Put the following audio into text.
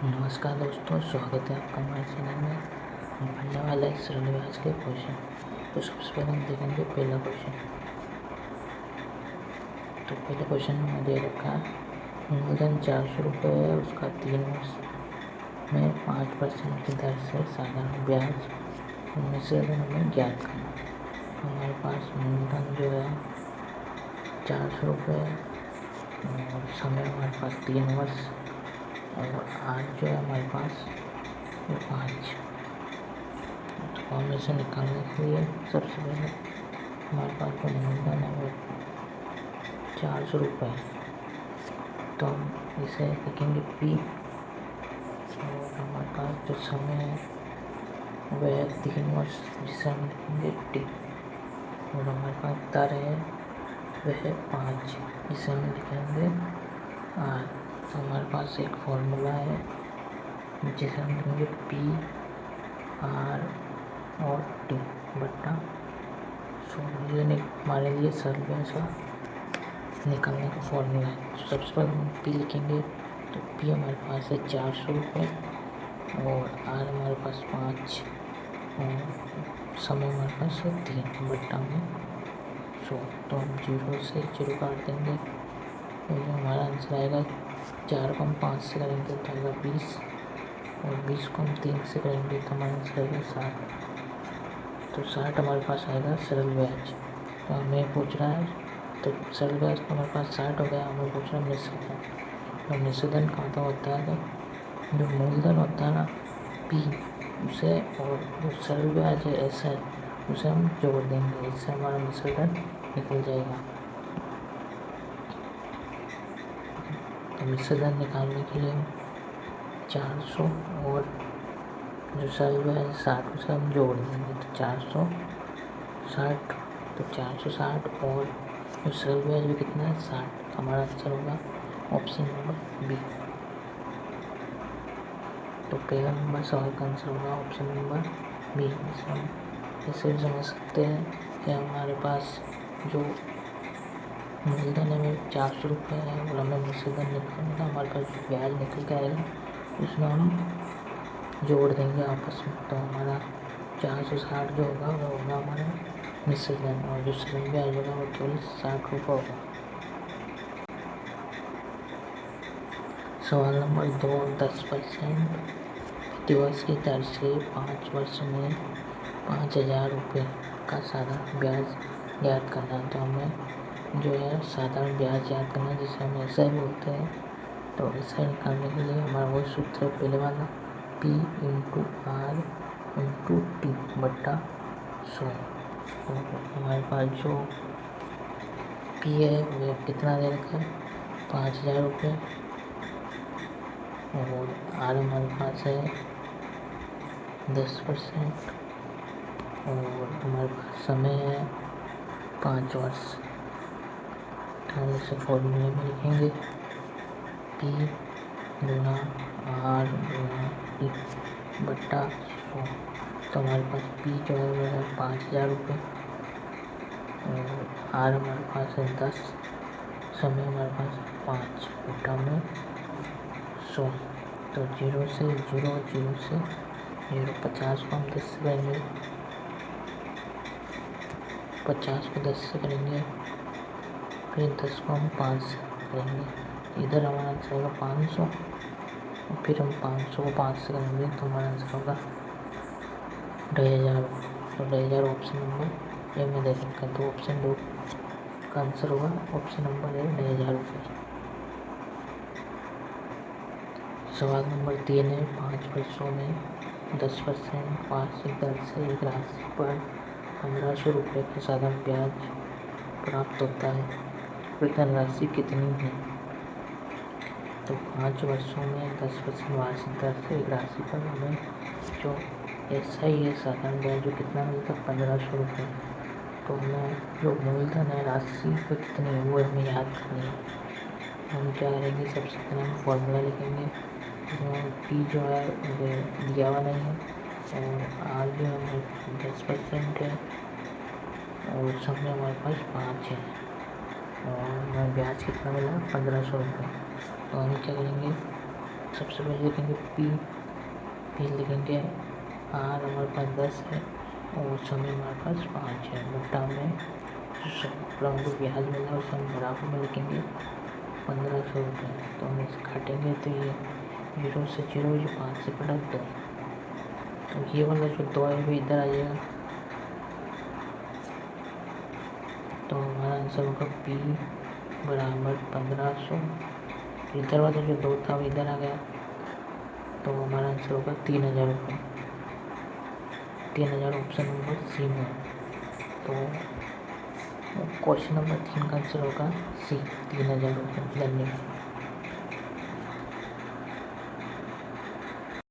नमस्कार दोस्तों, स्वागत है आपका हमारे चैनल में। हम पढ़ने वाले हैं सरल ब्याज के क्वेश्चन। तो सबसे पहले हम देखेंगे पहला क्वेश्चन। तो पहले क्वेश्चन में दे रखा है मूलधन 400 रुपये है, उसका 3 वर्ष में 5% की दर से साधारण ब्याज मिश्रण हमें ज्ञात करना। हमारे पास मूलधन जो है 400 रुपये और समय हमारे पास 3 वर्ष और आज जो है हमारे पास वो 5। तो हम इसे निकालने के लिए सबसे पहले हमारे पास जो मूलधन है वो 400 रुपये है, तो हम इसे लिखेंगे P। और हमारे पास जो समय है वह है 3 वर्ष, जिसे हम लिखेंगे T। और हमारे पास दर है वह है 5, जिसे हम लिखेंगे R। तो हमारे पास एक फॉर्मूला है जिसे हम लिखेंगे P R और T बट्टा 100। ये हमारे लिए सरल ब्याज का निकालने का फॉर्मूला है। तो सबसे पहले हम P लिखेंगे, तो P हमारे पास है 400 रुपये और R हमारे पास 5 और समय हमारे पास है 3 बट्टा में 100। तो हम 0 से 0 काट देंगे और हमारा आंसर आएगा 4 को हम 5 से करेंगे तो आएगा 20 और 20 को हम 3 से करेंगे तो हमारा आंसर आएगा 60। तो 60 हमारे पास आएगा सरल ब्याज। तो हमें पूछ रहा है, तो सरल ब्याज तो हमारे पास 60 हो गया। हमें पूछ रहा है मिश्रधन। तो मिश्रधन कहाँ होता है, तो जो मूलधन होता है ना P, उसे और जो सरल ब्याज है SR, उसे हम जोड़ देंगे, इससे हमारा मिश्रधन निकल जाएगा। तो मिश्रधन निकालने के लिए 400 और जो सरल ब्याज है 60, उसे हम जोड़ देंगे। तो 460, तो 460 और जो सरल ब्याज भी कितना है 60। तो हमारा आंसर होगा ऑप्शन नंबर बी। तो पहला नंबर सवाल का आंसर होगा ऑप्शन नंबर बी। इसे हम ऐसे भी समझ सकते हैं कि हमारे पास जो मूलधन है वो 400 रुपये है और हमें मिश्रधन निकालना था। हमारे पास जो ब्याज निकल के आएगा उसमें हम जोड़ देंगे आपस में। तो हमारा 460 जो होगा वो होगा हमारा मिश्रधन और जो सरल ब्याज होगा वो केवल 60 रुपये होगा। सवाल नंबर 2, 10% प्रतिवर्ष की दर से 5 वर्ष में 5000 रुपये का साधारण ब्याज ज्ञात करना। तो हमें जो है साधारण ब्याज याद करना, जिसे हम ऐसा ही बोलते हैं। तो ऐसा निकालने के लिए हमारा वो सूत्र है पहले वाला P into R into T बट्टा 100। और हमारे पास जो P है वो कितना दे रखा है 5000 रुपये और R हमारे पास है 10% और हमारे पास समय है 5 वर्ष। हम इसे फॉर्मूले में लिखेंगे P गुना R गुना T बट्टा 100। तो हमारे पास P जो है वो है 5000 रुपये और R हमारे पास है 10, समय हमारे पास 5 बट्टा में 100। तो 0 से 0, 0 से 0, 50 को हम 10 से करेंगे, 50 को 10 से करेंगे, फिर 10 को हम 5 से करेंगे। इधर हमारा आंसर होगा 500 और फिर हम 500 को 5 से करेंगे तो हमारा आंसर होगा 2500। तो 2500 ऑप्शन नंबर ए में दे रखा है। तो ऑप्शन 2 का आंसर होगा ऑप्शन नंबर ए 2500 रुपये। सवाल नंबर 3 है 5 वर्षों में 10% वार्षिक दर से एक राशि पर 1500 रुपये का साधारण ब्याज प्राप्त होता है। वेतन राशि कितनी है। तो 5 वर्षों में 10% वार्षिक दर से एक राशि पर हमें जो ऐसा ही है साधारण ब्याज जो कितना मिलता है 1500 रुपये। तो हमें जो मूलधन है राशि पर कितनी है वो हमें याद करनी है। हम क्या करेंगे, सबसे पहले हम फॉर्मूला लिखेंगे। P जो है वो दिया हुआ नहीं है और R जो है 10% है और समय हमारे पास 5 है और हमें ब्याज कितना मिला 1500 रुपये। तो हम क्या करेंगे, सबसे पहले लिखेंगे पी, फिर लिखेंगे आर हमारे पास 10 है और समय हमारे पास 5 है। बटा में जो हमको ब्याज मिला उसे हम बराबर में लिखेंगे 1500 रुपये। तो हम इसे काटेंगे तो ये 0 से 0, ये 5 से कटा 2, तो ये वाला जो 2 है वो इधर आ जाएगा। तो हमारा आंसर होगा P बराबर 1500। इधर वाला जो 2 था वो इधर आ गया, तो हमारा आंसर होगा 3000 रुपये। 3000 ऑप्शन नंबर सी में। तो क्वेश्चन नंबर 3 का आंसर होगा सी, 3000 रुपये। धन्यवाद।